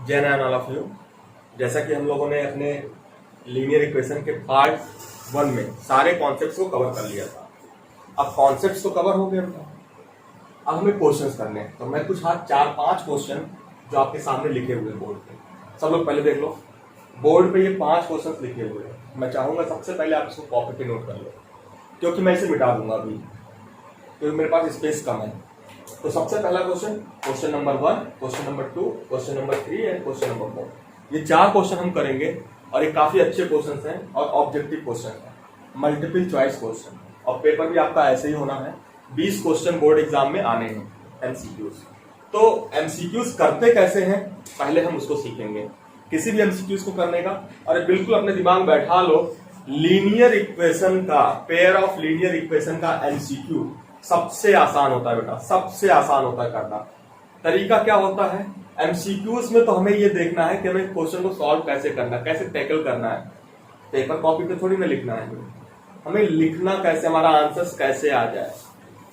जय Narayan all of you. जैसा कि हम लोगों ने अपने लीनियर इक्वेशन के पार्ट 1 में सारे कॉन्सेप्ट्स को कवर कर लिया था। अब कॉन्सेप्ट्स तो कवर हो गए, अब हमें क्वेश्चंस करने हैं। तो मैं कुछ 4-5 क्वेश्चन जो आपके सामने लिखे हुए बोर्ड पे, सब लोग पहले देख लो। बोर्ड पे ये 5 क्वेश्चन लिखे हुए हैं। मैं चाहूंगा सबसे पहले आप इसको कॉपी पे नोट कर लो, क्योंकि मैं इसे मिटा दूंगा अभी, क्योंकि मेरे पास स्पेस कम है। तो सबसे पहला question number 1, question number 2, question number 3 and question number 4। ये 4 क्वेश्चन हम करेंगे और ये काफी अच्छे क्वेश्चन हैं और ऑब्जेक्टिव क्वेश्चन है, मल्टीपल चॉइस क्वेश्चन। और पेपर भी आपका ऐसे ही होना है। 20 क्वेश्चन बोर्ड एग्जाम में आने हैं एमसीक्यूज। तो एमसीक्यूज करते कैसे हैं पहले हम उसको सीखेंगे, किसी भी एमसीक्यूज को करने का। और बिल्कुल अपने दिमाग में बैठा लो, लीनियर इक्वेशन का, पेयर ऑफ लीनियर इक्वेशन का एमसीक्यू सबसे आसान होता है बेटा, सबसे आसान होता है करना। तरीका क्या होता है एमसीक्यूज में? तो हमें ये देखना है कि हमें क्वेश्चन को सॉल्व कैसे करना है, कैसे टैकल करना है। पेपर कॉपी पे थोड़ी ना लिखना है, हमें लिखना कैसे, हमारा आंसर्स कैसे आ जाए।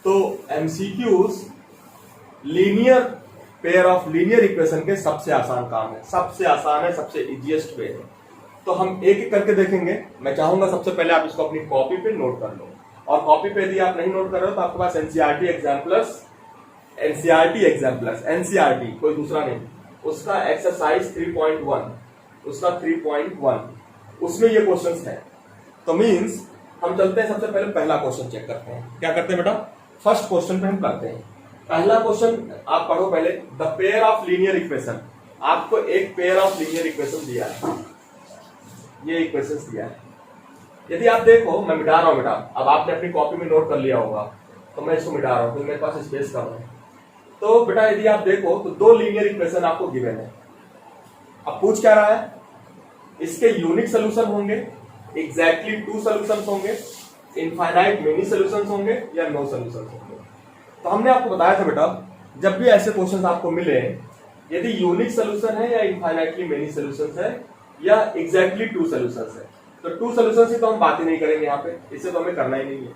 तो MCQs linear pair of linear equation के सबसे आसान काम है, सबसे आसान है, सबसे इजीएस्ट वे है। तो हम एक एक करके देखेंगे। मैं चाहूंगा सबसे पहले आप इसको अपनी कॉपी पे नोट कर लो। और कॉपी पे यदि आप नहीं नोट कर रहे हो तो आपके पास एनसीईआरटी एग्जाम प्लस एनसीईआरटी कोई दूसरा नहीं, उसका एक्सरसाइज 3.1, उसका 3.1 उसमें ये क्वेश्चंस है। तो मींस हम चलते हैं, सबसे पहले पहला क्वेश्चन चेक करते हैं। क्या करते हैं बेटा? फर्स्ट क्वेश्चन पे हम करते हैं। पहला क्वेश्चन आप पढ़ो पहले, the pair of linear equation. आपको एक पेयर ऑफ लीनियर इक्वेशन दिया है, ये इक्वेशन दिया है। यदि आप देखो, मैं मिटा रहा हूं बेटा, अब आपने अपनी कॉपी में नोट कर लिया होगा, तो मैं इसको मिटा रहा हूं क्योंकि मेरे पास स्पेस कम है। तो बेटा यदि आप देखो तो 2 लीनियर इक्वेशन आपको गिवन है। अब पूछ क्या रहा है, इसके यूनिक सोल्यूशन होंगे, एग्जैक्टली 2 सोल्यूशंस होंगे, इनफाइनाइट मेनी सोल्यूशंस होंगे या नो सोल्यूशंस होंगे। तो हमने आपको बताया था बेटा, जब भी ऐसे क्वेश्चन आपको मिले, यदि यूनिक सोल्यूशन है या इनफाइनाइटली मेनी सोल्यूशंस है या एग्जैक्टली 2 सोल्यूशंस है, तो 2 सोल्यूशन से तो हम बात ही नहीं करेंगे यहाँ पे, इससे तो हमें करना ही नहीं है।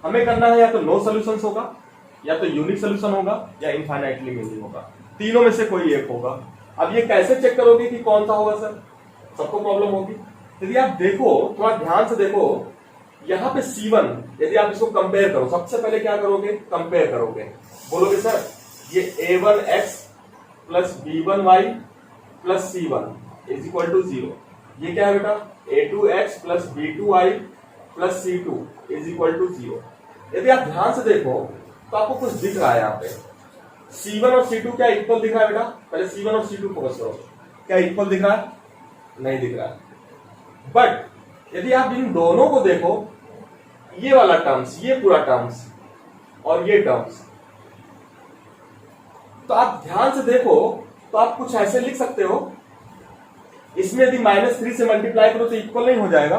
हमें करना है या तो नो सोल्यूशंस होगा, या तो यूनिक सोल्यूशन होगा, या इनफाइनाइटली मेनी होगा। तीनों में से कोई एक होगा। अब ये कैसे चेक करोगे कि कौन सा होगा सर? सबको प्रॉब्लम होगी। यदि आप देखो, थोड़ा ध्यान से देखो, यहाँ पे C1, यदि आप इसको कंपेयर करो, सबसे पहले क्या करोगे? कंपेयर करोगे, बोलोगे सर ये A1x plus B1y plus C1 is equal to 0। ये क्या है बेटा? A2x plus B2y plus C2 is equal to 0। यदि आप ध्यान से देखो तो आपको कुछ दिख रहा है यहाँ पे। C1 और C2 क्या इक्वल दिख रहा है बेटा? पहले C1 और C2 फोकस करो, क्या इक्वल दिख रहा है? नहीं दिख रहा है। बट यदि आप इन दोनों को देखो, ये वाला टर्म्स, ये पूरा टर्म्स और ये टर्म्स, तो आप ध्यान से देखो तो आप कुछ ऐसे लिख सकते हो, इसमें यदि -3 से मल्टीप्लाई करो तो इक्वल नहीं हो जाएगा,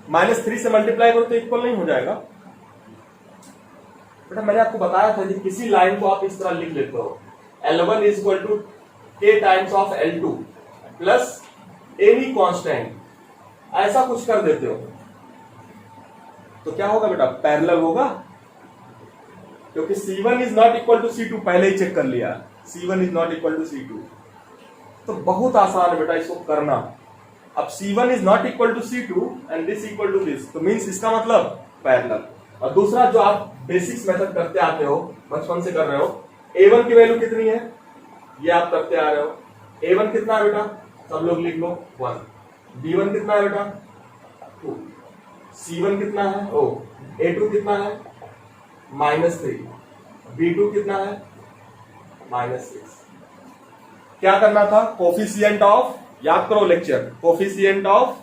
-3 से मल्टीप्लाई करो तो इक्वल नहीं हो जाएगा। बेटा मैंने आपको बताया था, यदि किसी लाइन को आप इस तरह लिख लेते हो, L1 is equal to k times of L2 plus any constant, ऐसा कुछ कर देते हो तो क्या होगा बेटा? पैरेलल होगा, क्योंकि C1 is not equal to C2 पहले ही चेक कर लिया, C1 is not equal to C2। तो बहुत आसान है बेटा इसको करना। अब C1 is not equal to C2 and this equal to this, तो मींस इसका मतलब पैरेलल। और दूसरा जो आप बेसिक्स मेथड करते आते हो, बचपन से कर रहे हो, A1 की वैल्यू कितनी है ये आप करते आ रहे हो। A1 कितना है बेटा? सब लोग लिख लो 1। B1 कितना है बेटा? 2। C1 कितना है? A2 कितना है? -3। B2 कितना है? -6। क्या करना था? कोफिशिएंट ऑफ, याद करो lecture, coefficient of,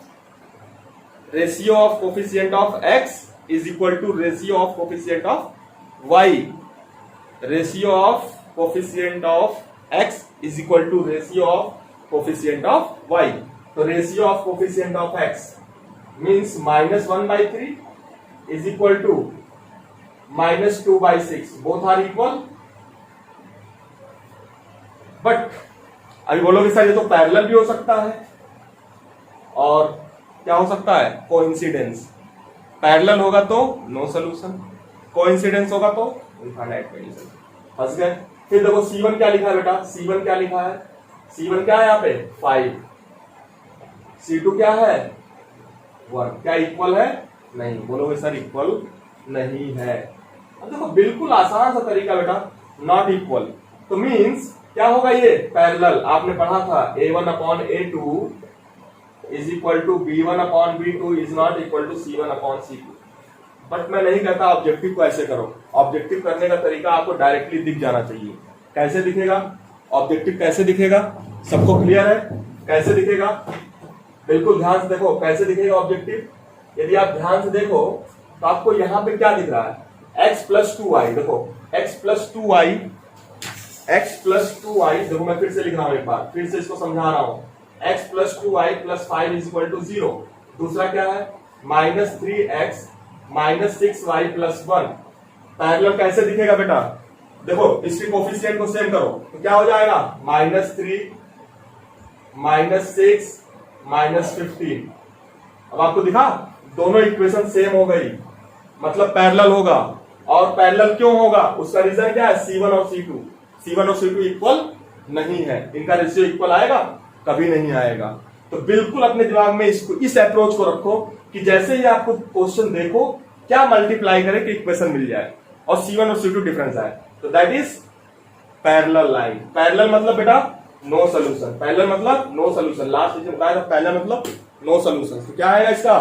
ratio of coefficient of x is equal to ratio of coefficient of y। Ratio of coefficient of x is equal to ratio of coefficient of y। तो ratio of coefficient of x means -1/3 is equal to -2/6, both are equal. But अभी बोलोगे sir ये तो parallel भी हो सकता है, और क्या हो सकता है? कोइंसिडेंस। पैरेलल होगा तो नो सोल्यूशन, कोइंसिडेंस होगा तो इनफाइनाइट मेनी सोल्यूशन। फंस गए। फिर देखो C1 क्या लिखा है बेटा? C1 क्या लिखा है? C1 क्या है यहाँ पे 5, C2 क्या है 1, क्या इक्वल है? नहीं। बोलोगे सर इक्वल नहीं है। अब देखो बिल्कुल आसान सा तरीका बेटा, नॉट इक्वल तो मीन्स क्या होगा? ये पैरेलल। आपने पढ़ा था A1 upon A2 is equal to B1 upon B2 is not equal to C1 upon C2। But मैं नहीं कहता ऑब्जेक्टिव को ऐसे करो। ऑब्जेक्टिव करने का तरीका आपको डायरेक्टली दिख जाना चाहिए। कैसे दिखेगा ऑब्जेक्टिव? कैसे दिखेगा? सबको क्लियर है कैसे दिखेगा? बिल्कुल ध्यान से देखो कैसे दिखेगा ऑब्जेक्टिव। यदि आप ध्यान से देखो तो आपको यहां पे क्या दिख रहा है? x plus 2y। देखो x plus 2y, x plus 2y। देखो मैं फिर से लिख रहा हूं, एक बार फिर से इसको समझा रहा हूं। x plus 2y plus 5 is equal to 0। दूसरा क्या है? Minus 3x minus 6y plus 1। Parallel कैसे दिखेगा बेटा? देखो इसके कोफिशिएंट को सेम करो तो क्या हो जाएगा? -3 -6 -15। अब आपको दिखा दोनों इक्वेशन सेम हो गई, मतलब पैरेलल होगा। और पैरेलल क्यों होगा? उसका रीजन क्या है? C1 और C2। C1 और C2 इक्वल नहीं है। इनका रेशियो इक्वल आएगा? कभी नहीं आएगा। तो बिल्कुल अपने दिमाग में इसको इस अप्रोच को रखो कि जैसे ही आपको क्वेश्चन देखो क्या मल्टीप्लाई करे कि इक्वेशन मिल जाए और C1 और C2 डिफरेंस आए, तो that is parallel line. Parallel मतलब बेटा नो सोल्यूशन। पैरेलल मतलब नो सोल्यूशन। लास्ट वीडियो बताया था पैरेलल मतलब नो सोल्यूशन। तो क्या आएगा इसका?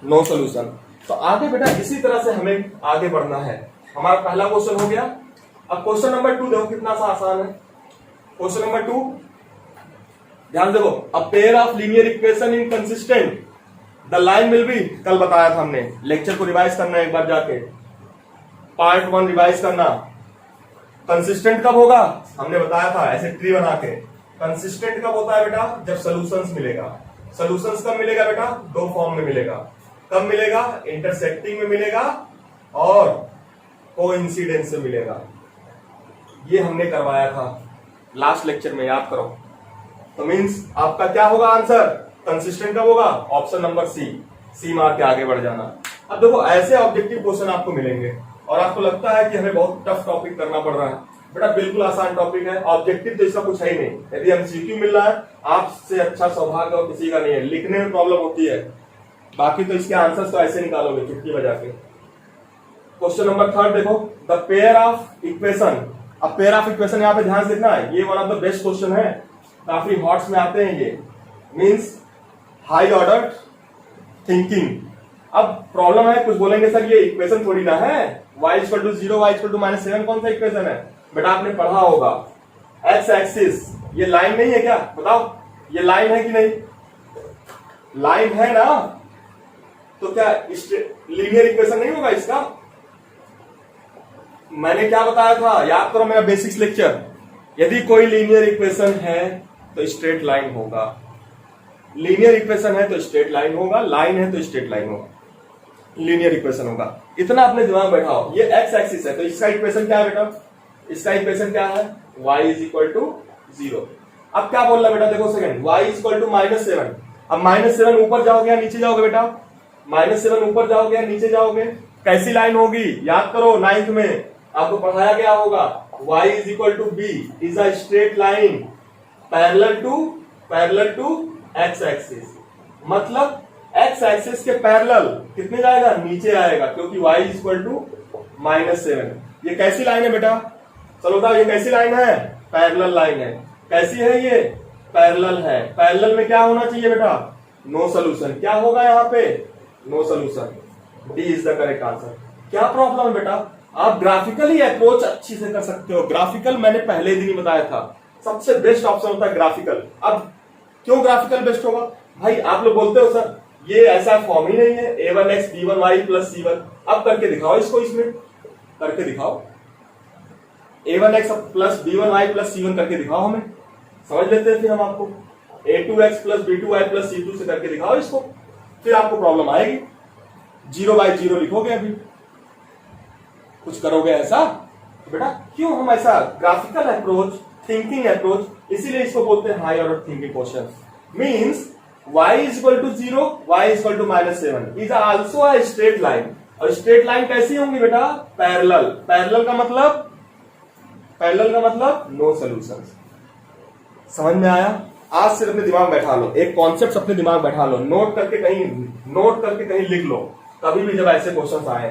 No solution. तो आगे बेटा इसी तरह से हमें आगे बढ़ना है। हमारा पहला क्वेश्चन हो गया। अब क्वेश्चन नंबर 2 देखो कितना सा आसान है। क्वेश्चन नंबर 2 ध्यान देखो, a pair of linear equation in consistent the line will be. कल बताया था हमने, लेक्चर को रिवाइज करना है एक बार जाके, पार्ट 1 रिवाइज करना। कंसिस्टेंट कब होगा? हमने बताया था ऐसे ट्री बना के। कंसिस्टेंट कब होता है बेटा? जब सोल्यूशंस मिलेगा। सोल्यूशंस कब मिलेगा बेटा? दो फॉर्म में मिलेगा। कब मिलेगा? इंटरसेक्टिंग में मिलेगा और कोइंसिडेंस से मिलेगा। ये हमने करवाया था लास्ट लेक्चर में, याद करो। तो मींस आपका क्या होगा आंसर? कंसिस्टेंट कब होगा? ऑप्शन नंबर सी मार के आगे बढ़ जाना। अब देखो ऐसे ऑब्जेक्टिव क्वेश्चन आपको मिलेंगे और आपको लगता है कि हमें बहुत टफ टॉपिक करना पड़ रहा है। बेटा बिल्कुल आसान टॉपिक है। ऑब्जेक्टिव तो इसका कुछ है ही नहीं। यदि एमसीक्यू मिल रहा है, आपसे अच्छा सौभाग्य और किसी का नहीं है। लिखने में प्रॉब्लम होती है, बाकी तो इसके आंसर्स तो ऐसे निकालोगे चुटकी बजा के। क्वेश्चन नंबर 3 देखो, द पेयर ऑफ इक्वेशन। अब पेयर ऑफ इक्वेशन यहाँ पे ध्यान से देखना है, ये one of the best question है, काफी हॉट्स में आते हैं ये। Means high order thinking. अब प्रॉब्लम है, कुछ बोलेंगे सर ये इक्वेशन थोड़ी ना है, y equal to 0 y equal to -7 कौन सा इक्वेशन है? बेटा आपने पढ़ा होगा एक्स एक्सिस ये लाइन नहीं है क्या? बताओ ये लाइन है कि नहीं? लाइन है ना, तो क्या लीनियर इक्वेशन नहीं होगा इसका? मैंने क्या बताया था, याद करो मेरा बेसिक्स लेक्चर। यदि कोई लीनियर इक्वेशन है तो स्ट्रेट लाइन होगा। लीनियर इक्वेशन है तो स्ट्रेट लाइन होगा, लाइन है तो स्ट्रेट लाइन होगा, लीनियर इक्वेशन होगा। इतना अपने दिमाग में बैठाओ। ये एक्स एक्सिस है तो इसका इक्वेशन क्या है बेटा? इसका इक्वेशन क्या है? y is equal to 0। अब क्या बोल रहा है बेटा? देखो second, y is equal to -7। अब -7 ऊपर जाओगे या नीचे जाओगे बेटा? -7 ऊपर जाओगे या नीचे जाओगे? कैसी लाइन होगी? याद करो 9th में आपको पढ़ाया गया होगा, y is equal to b is a straight line parallel to x axis. मतलब एक्स एक्सिस के पैरेलल कितने जाएगा? नीचे आएगा, क्योंकि y इज इक्वल टू -7। ये कैसी लाइन है बेटा? चलो बताओ ये कैसी लाइन है? पैरेलल लाइन है। कैसी है ये? पैरेलल है। पैरेलल में क्या होना चाहिए बेटा? No solution. क्या होगा यहाँ पे? No solution. D is the correct answer. क्या प्रॉब्लम है बेटा? आप ग्राफिकली अप्रोच अच्छी से कर सकते हो। ग्राफिकल मैंने पहले दिन ही बताया था, सबसे बेस्ट ऑप्शन होता है ग्राफिकल। अब क्यों ग्राफिकल बेस्ट होगा? भाई आप लोग बोलते हो सर ये ऐसा फॉर्म ही नहीं है, a1x b1y प्लस c1। अब करके दिखाओ इसको, इसमें करके दिखाओ, a1x plus b1y plus c1 करके दिखाओ, हमें समझ लेते थे हम आपको। a2x plus b2y plus c2 से करके दिखाओ इसको, फिर आपको प्रॉब्लम आएगी। 0/0 लिखोगे, अभी कुछ करोगे ऐसा? बेटा क्यों हम ऐसा ग्राफिकल अप्रोच, थिंकिंग अप्रोच, इसीलिए इसको बोलते हैं high order thinking question. Means y is equal to 0, y is equal to -7 is also a straight line. और स्ट्रेट लाइन कैसी होंगी बेटा? पैरेलल। पैरेलल का मतलब नो सोल्यूशन। समझ में आया? आज सिर्फ अपने दिमाग बैठा लो, एक कॉन्सेप्ट अपने दिमाग बैठा लो, नोट करके कहीं लिख लो। कभी भी जब ऐसे क्वेश्चन आए,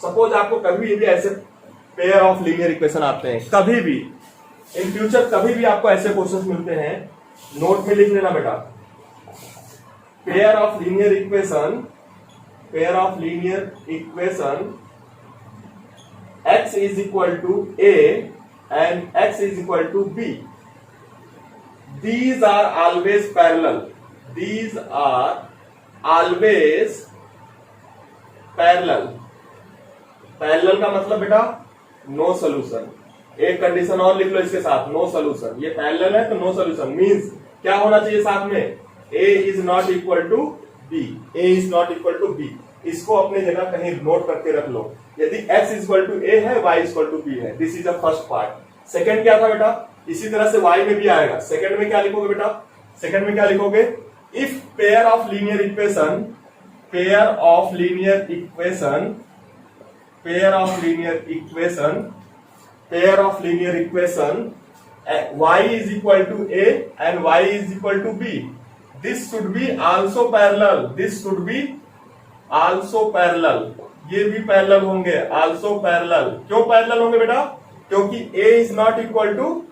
सपोज आपको कभी भी ऐसे पेयर ऑफ लीनियर इक्वेशन आते हैं, कभी भी इन फ्यूचर कभी भी आपको ऐसे क्वेश्चन मिलते हैं, नोट में लिख लेना बेटा। Pair of linear equation x is equal to a and x is equal to b. These are always parallel. Parallel का मतलब बेटा नो सोल्यूशन। एक कंडीशन और लिख लो इसके साथ, नो सोल्यूशन। ये पैरेलल है तो नो सोल्यूशन मींस क्या होना चाहिए साथ में, a is not equal to b। इसको अपनी जगह कहीं नोट करके रख लो। यदि x इक्वल टू a है, y इक्वल टू b है, this is the first part. Second क्या था बेटा, इसी तरह से y में भी आएगा। सेकंड में क्या लिखोगे बेटा, सेकंड में क्या लिखोगे, if pair of linear equation y is equal to a and y is equal to b, this should be also parallel। ये भी पैरेलल होंगे, आल्सो पैरेलल। क्यों पैरेलल होंगे बेटा, क्योंकि a is not equal to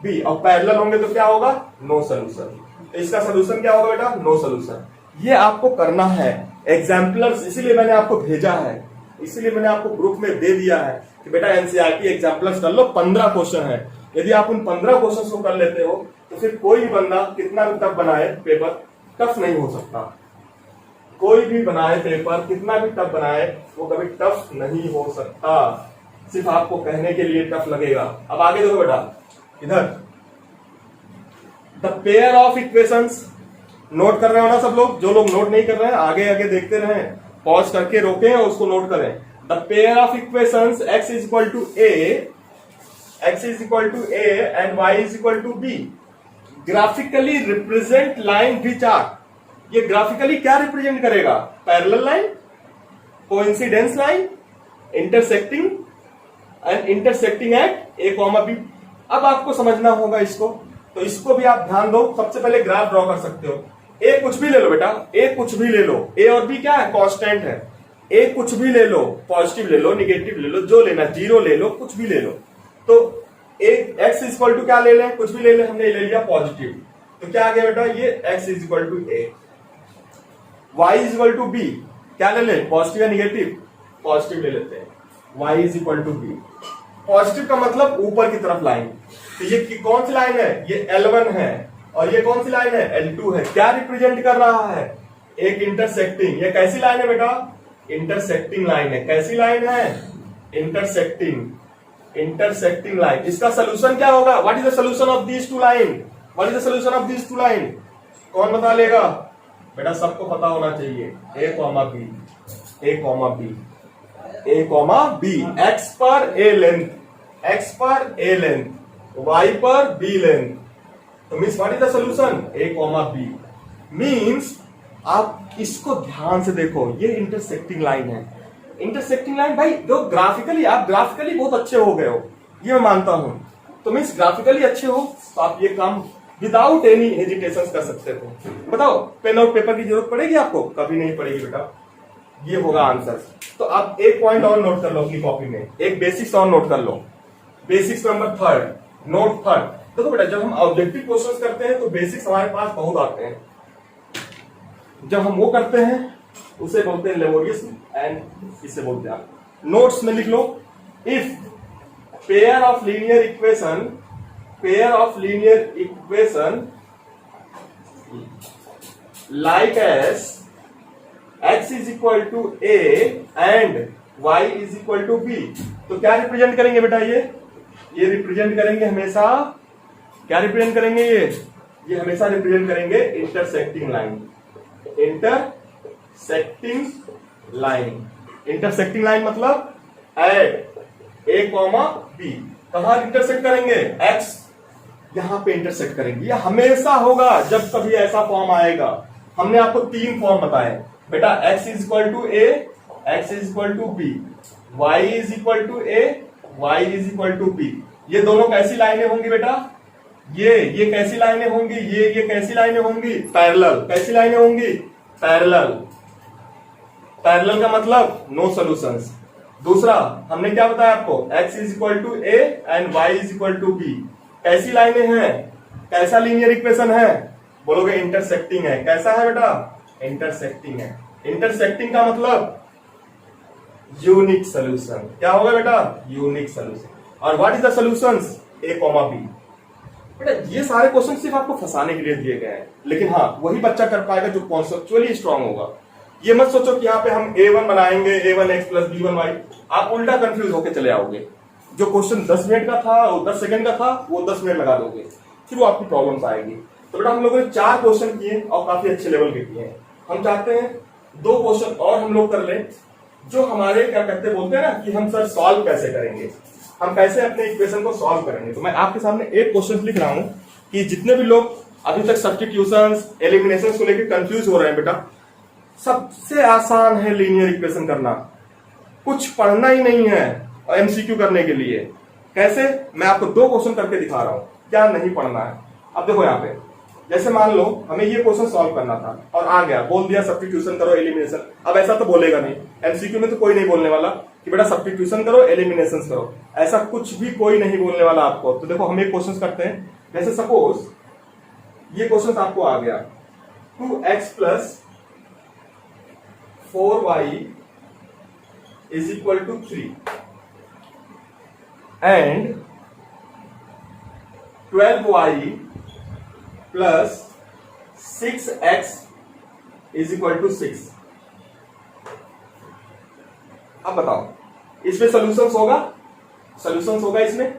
b, और parallel होंगे तो क्या होगा, नो सोल्यूशन। तो इसका सोल्यूशन क्या होगा बेटा, नो सोल्यूशन। ये आपको करना है एग्जाम्पलर्स, इसीलिए मैंने आपको भेजा है, इसीलिए मैंने आपको ग्रुप में दे दिया है कि बेटा एनसीईआरटी एग्जाम्पलर्स कर लो। 15 क्वेश्चन है, यदि आप उन 15 क्वेश्चन को कर लेते हो तो फिर कोई भी बंदा कितना भी टफ बनाए पेपर, टफ नहीं हो सकता। कोई भी बनाए पेपर, कितना भी टफ बनाए, वो कभी टफ नहीं हो सकता। सिर्फ आपको कहने के लिए टफ लगेगा। अब आगे देखो बेटा, इधर the pair of equations, note कर रहे हो ना सब लोग? जो लोग नोट नहीं कर रहे हैं आगे आगे देखते रहें, पॉज करके रोकें और उसको नोट करें। The pair of equations x is equal to a and y is equal to b graphically represent line which are. ये ग्राफिकली क्या रिप्रेजेंट करेगा, parallel line, coincidence line, intersecting at a, b। अब आपको समझना होगा इसको, तो इसको भी आप ध्यान दो। सबसे पहले ग्राफ ड्रॉ कर सकते हो। a कुछ भी ले लो बेटा, a कुछ भी ले लो, a और b क्या है, कांस्टेंट है। a कुछ भी ले लो, पॉजिटिव ले लो, निगेटिव ले लो, जो लेना, जीरो ले लो, कुछ भी ले लो। तो x इक्वल टू क्या ले लें, कुछ भी ले लें, हमने ले लिया पॉजिटिव, तो क्या आ गया बेटा, ये x is equal to a। y is equal to b, क्या ले लें, पॉजिटिव या निगेटिव, पॉजिटिव ले लेते हैं। y is equal to b, positive का मतलब ऊपर की तरफ लाइन। तो ये कौन सी लाइन है, ये L1 है, और ये कौन सी लाइन है, L2 है। क्या रिप्रेजेंट कर रहा है, एक इंटरसेक्टिंग। ये कैसी लाइन है बेटा, इंटरसेक्टिंग लाइन है। कैसी लाइन है, इंटरसेक्टिंग लाइन। इसका सोल्यूशन क्या होगा, what is the solution of these two line, कौन बता लेगा बेटा, सबको पता होना चाहिए। a, b, x पर a लेंथ, y पर b लेंथ। तो means what is the solution, a, b। Means आप इसको ध्यान से देखो, ये इंटरसेक्टिंग लाइन है। इंटरसेक्टिंग लाइन भाई, जो ग्राफिकली, आप ग्राफिकली बहुत अच्छे हो गए हो, ये मैं मानता हूं। तो मीन्स ग्राफिकली अच्छे हो तो आप ये काम विदाउट एनी हेजिटेशन कर सकते हो। बताओ, पेन और पेपर की जरूरत पड़ेगी आपको, कभी नहीं पड़ेगी बेटा, ये होगा आंसर। तो आप एक पॉइंट और नोट कर लो अपनी कॉपी में, एक बेसिक्स और नोट कर लो, बेसिक्स नंबर 3, नोट 3। देखो बेटा, जब हम ऑब्जेक्टिव क्वेश्चंस करते हैं तो बेसिक्स हमारे पास बहुत आते हैं। जब हम वो करते हैं उसे बोलते हैं लेबोरियस एंड इसे बोलते हैं, नोट्स में लिख लो, if pair of linear equation like as x is equal to a and y is equal to b, तो क्या रिप्रेजेंट करेंगे बेटा, ये रिप्रेजेंट करेंगे हमेशा, क्या रिप्रेजेंट करेंगे, ये हमेशा रिप्रेजेंट करेंगे इंटरसेक्टिंग लाइन मतलब एट a, b। कहां इंटरसेक्ट करेंगे, x यहां पे इंटरसेक्ट करेंगे। यह हमेशा होगा जब कभी ऐसा फॉर्म आएगा। हमने आपको 3 फॉर्म बताए बेटा, x is equal to a, x is equal to b, y is equal to a, y is equal to b। ये दोनों कैसी लाइनें होंगी बेटा? ये कैसी लाइनें होंगी? ये कैसी लाइनें होंगी? पैरेलल। कैसी लाइनें होंगी? पैरेलल। पैरेलल का मतलब नो सॉल्यूशंस। दूसरा हमने क्या बताया आपको? x is equal to A and y is equal to B. कैसी लाइनें हैं? कैसा लीनियर इक्वेशन है? बोलोगे इंटरसेक्टिंग है। कैसा है बेटा? इंटरसेक्टिंग है। इंटरसेक्टिंग का मतलब यूनिक सॉल्यूशन। क्या होगा बेटा? Unique solution. और what is the solutions? A comma B. बेटा ये सारे क्वेश्चन सिर्फ आपको फंसाने के लिए दिए गए हैं, लेकिन हाँ वही बच्चा कर पाएगा जो कॉन्सेप्चुअली स्ट्रांग होगा। ये मत सोचो कि यहाँ पे हम a1 बनाएंगे a1x प्लस b1y, आप उल्टा कंफ्यूज होके चले आओगे। जो क्वेश्चन 10 मिनट का था वो 10 सेकंड का था, वो 10 मिनट लगा दोगे, फिर वो आपकी प्रॉब्लम्स आएगी। तो बेटा हम लोगों ने 4 क्वेश्चन किए और काफी अच्छे लेवल के किए हैं। हम चाहते हैं 2 क्वेश्चन और हम लोग कर लें, जो हमारे क्या कहते बोलते हैं ना कि हम सर सॉल्व कैसे करेंगे, हम कैसे अपने इक्वेशन को सॉल्व करेंगे। तो मैं आपके सामने एक क्वेश्चन लिख रहा हूं कि जितने भी लोग अभी तक सब्स्टिट्यूशंस एलिमिनेशंस को लेकर कंफ्यूज हो रहे हैं, बेटा सबसे आसान है लीनियर इक्वेशन करना, कुछ पढ़ना ही नहीं है और एमसीक्यू करने के लिए। कैसे? मैं आपको 2 क्वेश्चन करके दिखा रहा हूं क्या नहीं पढ़ना है। अब देखो यहाँ पे, जैसे मान लो हमें ये क्वेश्चन सॉल्व करना था और आ गया, बोल दिया सब्स्टिट्यूशन करो एलिमिनेशन। अब ऐसा तो बोलेगा नहीं, एमसीक्यू में तो कोई नहीं बोलने वाला कि बेटा सब्स्टिट्यूशन करो एलिमिनेशन करो, ऐसा कुछ भी कोई नहीं बोलने वाला आपको। तो देखो हम एक क्वेश्चन करते हैं, जैसे सपोज ये क्वेश्चन आपको आ गया 2x plus 4y is equal to 3 and 12y plus 6x is equal to 6। अब बताओ इसमें सॉल्यूशंस होगा? सॉल्यूशंस होगा इसमें?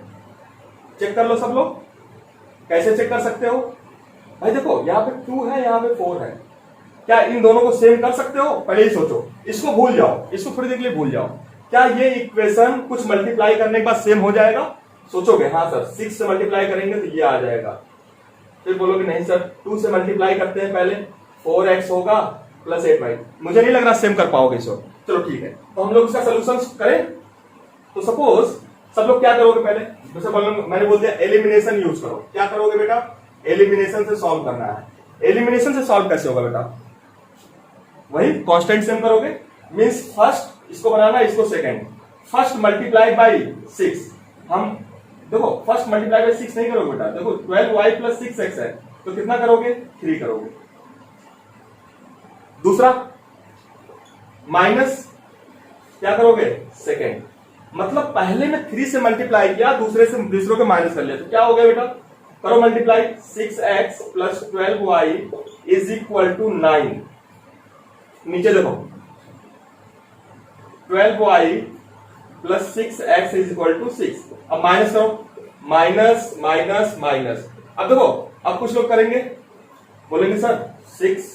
चेक कर लो सब लोग। कैसे चेक कर सकते हो भाई? देखो यहाँ पे 2 है, यहाँ पे 4 है, क्या इन दोनों को सेम कर सकते हो? पहले ही सोचो, इसको भूल जाओ, इसको थोड़ी देर के लिए भूल जाओ। क्या ये इक्वेशन कुछ मल्टीप्लाई करने के बाद सेम हो जाएगा? सोचोगे हाँ सर 6 से मल्टीप्लाई करेंगे तो ये आ जाएगा। फिर बोलोगे नहीं सर 2 से मल्टीप्लाई करते हैं पहले, 4x होगा प्लस 8y। मुझे नहीं लग रहा सेम कर पाओगे इसको। चलो ठीक है, तो हम लोग इसका सोल्यूशन करें। तो सपोज सब लोग क्या करोगे? पहले जैसे मैंने बोल दिया एलिमिनेशन यूज करो। क्या करोगे बेटा? एलिमिनेशन से सॉल्व करना है। एलिमिनेशन से सॉल्व कैसे होगा बेटा? वही कांस्टेंट सेम करोगे, मींस फर्स्ट इसको बनाना, इसको सेकंड। First multiply by 6। हम देखो फर्स्ट मल्टीप्लाई बाई 6 नहीं करोगे बेटा, देखो 12y प्लस 6x है तो कितना करोगे? 3 करोगे। दूसरा माइनस क्या करोगे? सेकंड। मतलब पहले में 3 से मल्टीप्लाई किया, दूसरों के माइनस कर लिया, तो क्या हो गया बेटा? करो multiply, 6x plus 12y is equal to 9। नीचे देखो 12y plus 6x is equal to 6। अब माइनस करो, माइनस माइनस माइनस। अब देखो अब कुछ लोग करेंगे, बोलेंगे सर 6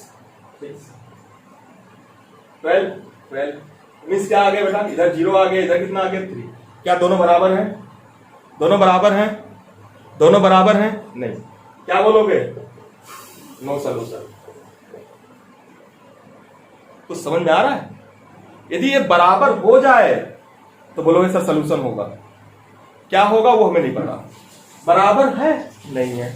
12 मीन्स क्या आ गया बेटा? इधर 0 आ गया, इधर कितना आ गया? 3। क्या दोनों बराबर हैं? दोनों बराबर हैं? दोनों बराबर हैं? नहीं। क्या बोलोगे? No solution. कुछ समझ में आ रहा है? यदि ये बराबर हो जाए तो बोलोगे सर सॉल्यूशन होगा। क्या होगा वो हमें नहीं पता। बराबर है? नहीं है।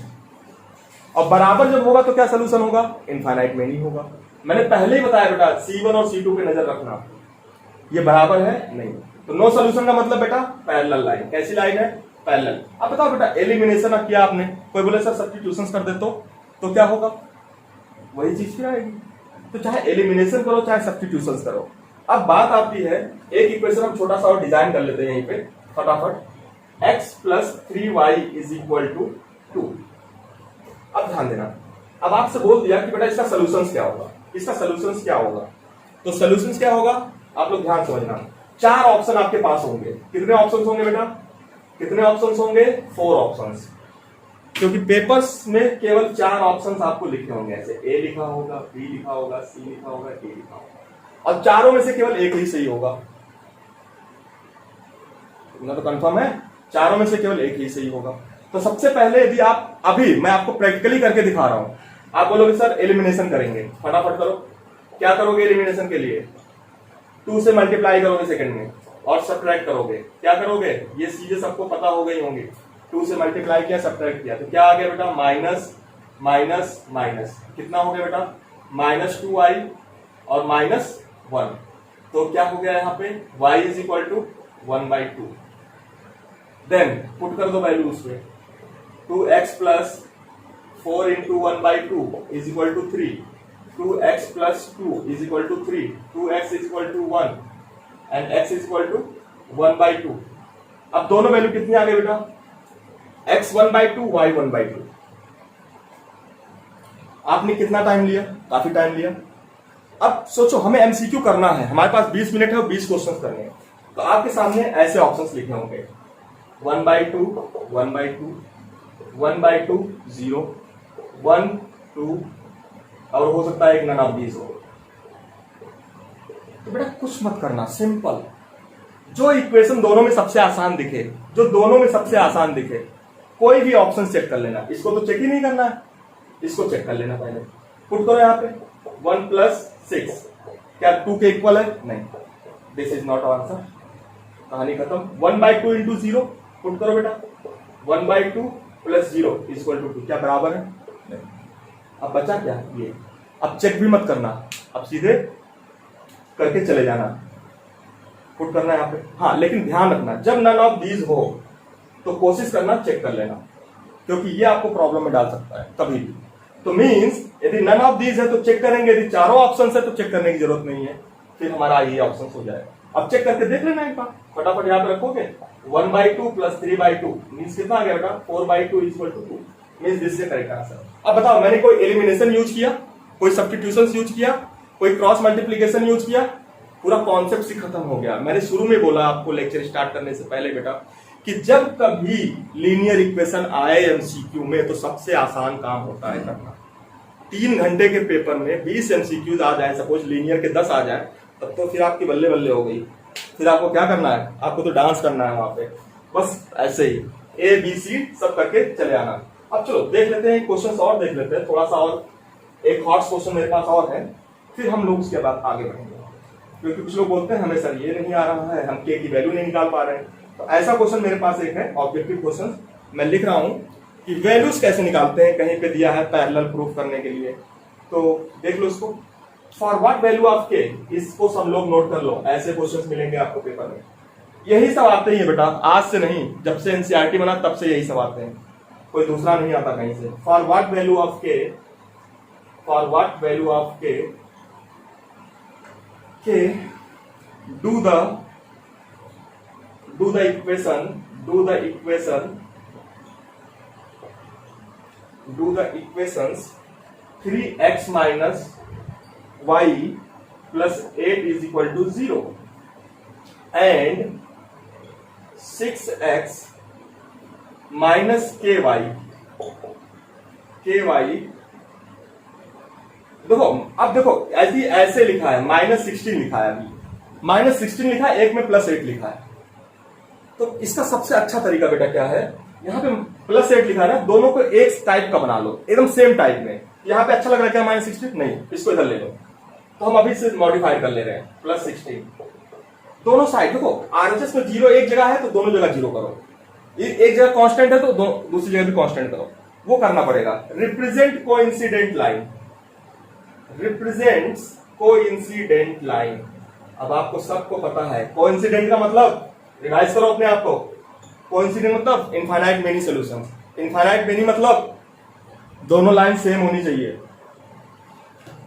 और बराबर जब होगा तो क्या सॉल्यूशन होगा? इनफाइनाइट में नहीं होगा। मैंने पहले ही बताया बेटा C1 और C2 पे नजर रखना। ये बराबर है? नहीं। तो नो सॉल्यूशन का मतलब बेटा पैरेलल लाइन। कैसी लाइन है? पैरेलल। अब बताओ बेटा एलिमिनेशन किया आपने, कोई बोले सर सब्स्टिट्यूशंस कर दे तो क्या होगा? वही चीज फिर आएगी। तो चाहे एलिमिनेशन करो चाहे सब्स्टिट्यूशंस करो। अब बात आती है, एक इक्वेशन हम छोटा सा और डिजाइन कर लेते हैं यहीं पे फटाफट। x plus 3y is equal to 2। अब ध्यान देना, अब आपसे बोल दिया कि बेटा इसका सोल्यूशंस क्या होगा, इसका सोल्यूशंस क्या होगा। तो सोल्यूशंस क्या होगा आप लोग ध्यान समझना। 4 ऑप्शन आपके पास होंगे। कितने ऑप्शन होंगे बेटा? कितने ऑप्शन होंगे? 4 ऑप्शन। क्योंकि पेपर्स में केवल 4 ऑप्शंस आपको लिखे होंगे, ऐसे ए लिखा होगा, बी लिखा होगा, सी लिखा होगा, डी लिखा होगा, और चारों में से केवल एक ही सही होगा। इतना तो कंफर्म है, चारों में से केवल एक ही सही होगा। तो सबसे पहले यदि आप, अभी मैं आपको प्रैक्टिकली करके दिखा रहा हूं, आप बोलोगे सर एलिमिनेशन करेंगे, फटाफट करो। क्या करोगे एलिमिनेशन के लिए? 2 से मल्टीप्लाई करोगे सेकंड में और सब्ट्रैक्ट करोगे। क्या करोगे? ये चीजें सबको पता हो गई होंगी। 2 से मल्टीप्लाई किया, सब्ट्रैक्ट किया, तो क्या आ गया बेटा, माइनस माइनस माइनस, कितना हो गया बेटा, -2i और -1, तो क्या हो गया यहाँ पे, y is equal to 1/2। Then put कर दो वैल्यू उसमें, 2x plus 4 into 1/2 is equal to 3, 2x plus 2 is equal to 3, 2x is equal to 1 and x is equal to 1/2। अब दोनों वैल्यू कितनी आ गई बेटा, x 1/2 y 1/2। आपने कितना टाइम लिया, काफी टाइम लिया। अब सोचो हमें एमसीक्यू करना है, हमारे पास 20 मिनट है और 20 क्वेश्चन करने हैं, तो आपके सामने ऐसे ऑप्शंस लिखे होंगे, 1/2 1/2 1/2 0 1 2 और हो सकता है एक नन ऑफ दीज हो। तो बेटा कुछ मत करना, सिंपल, जो इक्वेशन दोनों में सबसे आसान दिखे, जो दोनों में सबसे आसान दिखे, कोई भी ऑप्शन चेक कर लेना। इसको तो चेक ही नहीं करना है, इसको चेक कर लेना पहले। पुट करो यहाँ पे 1 प्लस 6, क्या 2 के इक्वल है, नहीं, दिस इज नॉट आंसर, कहानी खत्म। 1/2 इंटू 0, पुट करो बेटा, 1/2 प्लस 0 इज इक्वल टू 2, क्या बराबर है, नहीं। अब बचा क्या ये, अब चेक भी मत करना, अब सीधे करके चले जाना, पुट करना यहाँ पे। हाँ लेकिन ध्यान रखना, जब नन ऑफ दीज हो तो कोशिश करना चेक कर लेना, क्योंकि ये आपको प्रॉब्लम में डाल सकता है कभी भी। तो मींस यदि नन ऑफ दीज है तो चेक करेंगे, यदि चारों ऑप्शन है तो चेक करने की जरूरत नहीं है, फिर हमारा ये ऑप्शन हो जाएगा। अब चेक करके देख लेना एक बार, फटाफट यहाँ पे रखोगे, 1/2 प्लस 3/2 मीन्स कितना आ गया बेटा, 4/2 equal to 2, means this is correct answer. अब बताओ मैंने कोई एलिमिनेशन यूज किया, कोई सब्स्टिट्यूशन यूज किया, कोई क्रॉस मल्टीप्लीकेशन यूज किया, पूरा कॉन्सेप्ट ही खत्म हो गया। मैंने शुरू में बोला आपको लेक्चर स्टार्ट करने से पहले बेटा कि जब कभी लीनियर इक्वेशन आए एमसीक्यू में तो सबसे आसान काम होता है करना। 3 घंटे के पेपर में 20 एमसीक्यूज आ जाए, सपोज लीनियर के 10 आ जाए, तब तो फिर आपकी बल्ले बल्ले हो गई। फिर आपको क्या करना है, आपको तो डांस करना है वहां पे, बस ऐसे ही ABC सब करके चले आना। अब चलो देख लेते हैं क्वेश्चन और देख लेते हैं, थोड़ा सा और एक हॉट क्वेश्चन मेरे पास और है, फिर हम लोग उसके बाद आगे बढ़ेंगे। क्योंकि कुछ लोग बोलते हैं हमें सर ये नहीं आ रहा है, हम के की वैल्यू नहीं निकाल पा रहे हैं, तो ऐसा क्वेश्चन मेरे पास एक है, ऑब्जेक्टिव क्वेश्चन, मैं लिख रहा हूं कि वैल्यूज कैसे निकालते हैं, कहीं पे दिया है पैरेलल प्रूफ करने के लिए, तो देख लो इसको। फॉर व्हाट वैल्यू ऑफ के, इसको सब लोग नोट कर लो, ऐसे क्वेश्चन मिलेंगे आपको पेपर में। यही सब आते हैं बेटा, आज से नहीं, जब से एनसीईआरटी बना तब से यही सब आते हैं, कोई दूसरा नहीं आता कहीं से। फॉर व्हाट वैल्यू ऑफ के, फॉर व्हाट वैल्यू ऑफ के do the equation 3x minus y plus 8 is equal to 0 and 6x minus ky देखो, अब देखो ऐसे लिखा है, -16 लिखा है, अभी -16 लिखा है, एक में +8 लिखा है, तो इसका सबसे अच्छा तरीका बेटा क्या है, यहाँ पे +8 लिखा है ना, दोनों को एक टाइप का बना लो, एकदम सेम टाइप में। यहाँ पे अच्छा लग रहा है क्या -16, नहीं, इसको इधर ले लो, तो हम अभी से मॉडिफाई कर ले रहे हैं, +16 दोनों साइड। देखो RHS में 0 एक जगह है तो दोनों जगह 0 करो, एक जगह कांस्टेंट है तो दूसरी जगह भी कांस्टेंट करो, वो करना पड़ेगा। Represent coincident line, represents coincident line. अब आपको सबको पता है कोइंसिडेंट का मतलब, रिवाइज करो अपने आप को, कोइंसिडेंट मतलब infinite many solution, infinite many मतलब दोनों लाइन सेम होनी चाहिए।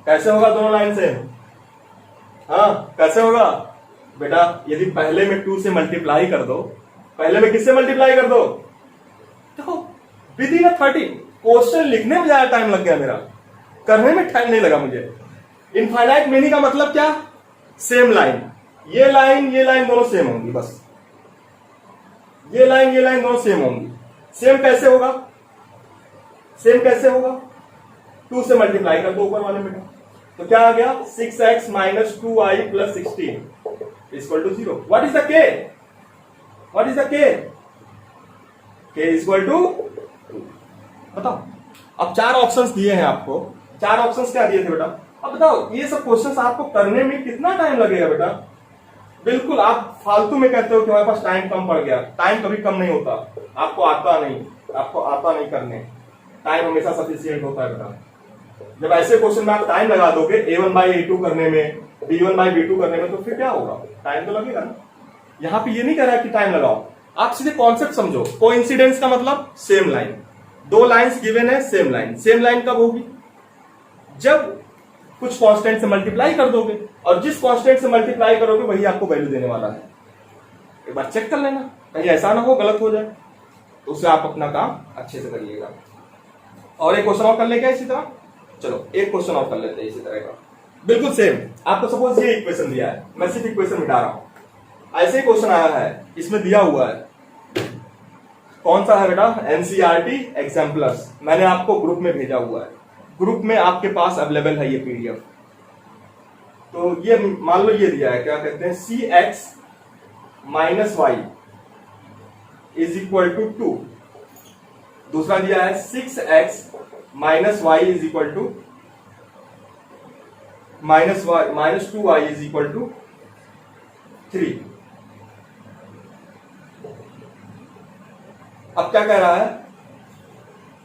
कैसे होगा दोनों लाइन सेम, हाँ कैसे होगा बेटा, यदि पहले में 2 से मल्टीप्लाई कर दो, पहले में किससे मल्टीप्लाई कर दो, देखो विद इन 30, क्वेश्चन लिखने में ज्यादा टाइम लग गया मेरा, करने में टाइम नहीं लगा मुझे। इनफाइनाइट मेनी का मतलब क्या, सेम लाइन, ये लाइन दोनों सेम होंगी, बस ये लाइन दोनों सेम होंगी। सेम कैसे होगा, सेम कैसे होगा, 2 से मल्टीप्लाई कर दो ऊपर वाले में, तो क्या आ गया, 6x minus 2i plus 16 is equal to 0. What is the k? What is the k? k is equal to 2. बताओ, अब 4 ऑप्शंस दिए हैं आपको, 4 ऑप्शंस क्या दिए थे बेटा, अब बताओ ये सब क्वेश्चंस आपको करने में कितना टाइम लगेगा बेटा, बिल्कुल आप फालतू में कहते हो कि हमारे पास टाइम कम पड़ गया। टाइम कभी कम नहीं होता, आपको आता नहीं करने। टाइम हमेशा सफिशियंट होता है बेटा। जब ऐसे क्वेश्चन में आप टाइम लगा दोगे A1/A2 करने में, B1/B2 करने में, तो फिर क्या होगा? टाइम तो लगेगा ना। यहां पे ये नहीं कह रहा है कि टाइम लगाओ, आप सीधे कॉन्सेप्ट समझो। कोइंसिडेंस का मतलब सेम लाइन, दो लाइंस गिवन है, सेम लाइन। सेम लाइन कब होगी? जब कुछ कांस्टेंट से मल्टीप्लाई कर दोगे, और जिस कांस्टेंट से मल्टीप्लाई करोगे वही आपको वैल्यू देने वाला है। एक बार चेक कर लेना, कहीं ऐसा ना हो गलत हो जाए, तो उससे आप अपना काम अच्छे से करिएगा। और एक क्वेश्चन और कर ले क्या इसी तरह? चलो एक क्वेश्चन और कर लेते हैं इसी तरह का, बिल्कुल सेम। आपको सपोज ये इक्वेशन दिया है, मैं सिर्फ इक्वेशन मिटा रहा हूं। ऐसे क्वेश्चन आया है, इसमें दिया हुआ है, कौन सा है बेटा? एनसीईआरटी एग्जाम प्लस, मैंने आपको ग्रुप में भेजा हुआ है। ग्रुप में आपके पास अवेलेबल है ये पीडीएफ। तो ये मान लो ये दिया है, क्या कहते हैं, CX - Y = 2। दूसरा दिया है 6X - Y - 2Y = 3। अब क्या कह रहा है?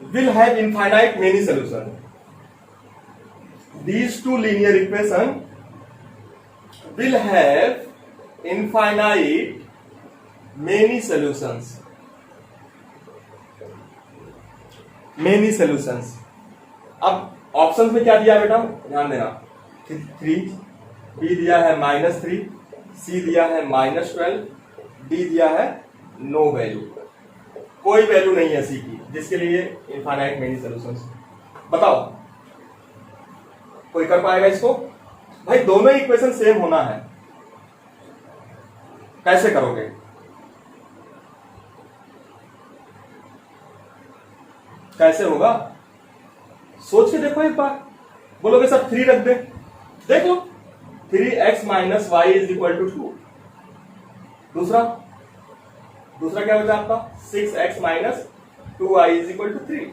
will have infinite many solution. These two linear equation will have infinite many solutions. Many solutions. अब ऑप्शंस में क्या दिया बेटा? ध्यान देना, 3, B दिया है -3, C दिया है -12, D दिया है नो वैल्यू। कोई वैल्यू नहीं है सी की, जिसके लिए इनफाइनाइट मेनी सॉल्यूशंस। बताओ कोई कर पाएगा इसको? भाई दोनों इक्वेशन सेम होना है, कैसे करोगे? कैसे होगा? सोच के देखो एक बार। बोलोगे सर 3 रख दे, देख लो, 3x - y = 2। दूसरा क्या होता है आपका? 6x - 2y = 3।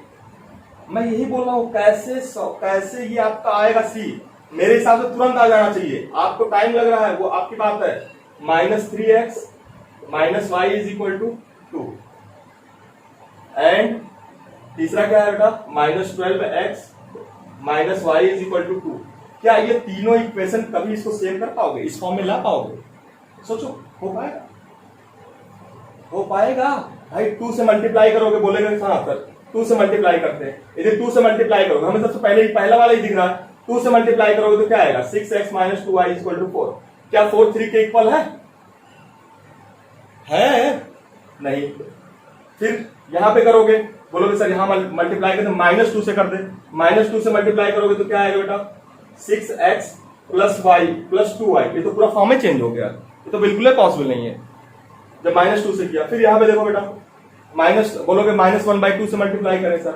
मैं यही बोल रहा हूं, कैसे ये आपका आएगा सी? मेरे हिसाब से तुरंत आ जाना चाहिए। आपको टाइम लग रहा है, वो आपकी बात है। -3x - y = 2। एंड तीसरा क्या है बेटा? -12x - y = 2। क्या ये तीनों इक्वेशन कभी इसको सेव कर पाओगे? इस फॉर्म में ला पाओगे? सोचो, हो पाएगा? हो पाएगा भाई? 2 से मल्टीप्लाई करोगे, बोलेगा हाँ सर 2 से मल्टीप्लाई करते हैं। यदि 2 से मल्टीप्लाई करोगे, हमें सबसे पहले पहला वाला ही दिख रहा है, 2 से मल्टीप्लाई करोगे तो क्या आएगा? 6x - 2y = 4। क्या 4 3 के इक्वल है? नहीं। फिर यहां पे करोगे, बोलोगे सर यहां मल्टीप्लाई करते -2 से कर दे। -2 से मल्टीप्लाई करोगे तो क्या आएगा बेटा? 6x + y + 2y। ये तो पूरा फॉर्म में चेंज हो गया, ये तो बिल्कुल पॉसिबल नहीं है जब -2 से किया। फिर यहां पे देखो बेटा, बोलोगे -1/2 से मल्टीप्लाई करें सर,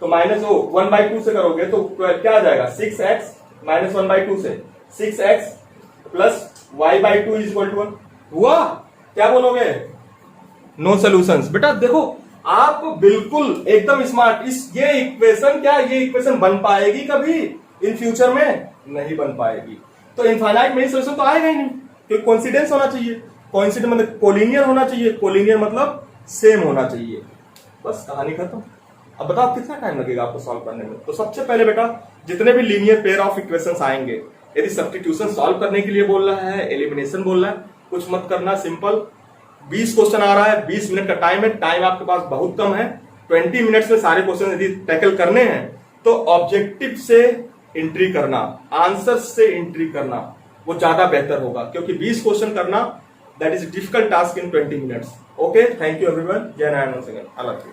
तो -1/2 से करोगे तो क्या आ जाएगा? 6x - 1/2 से 6x + y/2 = 1 हुआ। क्या बोलोगे? No solutions. बेटा देखो, आप बिल्कुल एकदम स्मार्ट। ये इक्वेशन बन पाएगी कभी इन फ्यूचर में? नहीं बन पाएगी। तो इनफाइनाइट मेनी सॉल्यूशन तो आएगा ही नहीं, क्योंकि कोइंसिडेंस होना चाहिए। कोइंसिडेंस मतलब कोलिनियर होना चाहिए, कोलिनियर मतलब सेम होना चाहिए। बस कहानी खत्म। अब बताओ कितना टाइम लगेगा आपको सॉल्व करने में? तो सबसे पहले बेटा, जितने भी लीनियर पेयर ऑफ इक्वेशंस आएंगे, यदि सब्स्टिट्यूशन सॉल्व करने के लिए बोल रहा है, एलिमिनेशन बोल रहा है, कुछ मत करना, सिंपल। 20 क्वेश्चन आ रहा है, 20 मिनट का टाइम है। टाइम आपके पास बहुत कम है, 20 मिनट्स में सारे क्वेश्चन यदि टैकल करने हैं तो ऑब्जेक्टिव से एंट्री करना, आंसर से एंट्री करना, वो ज्यादा बेहतर होगा, क्योंकि 20 क्वेश्चन करना that is difficult task in 20 minutes. Okay, thank you everyone. जय नारायण। I love you.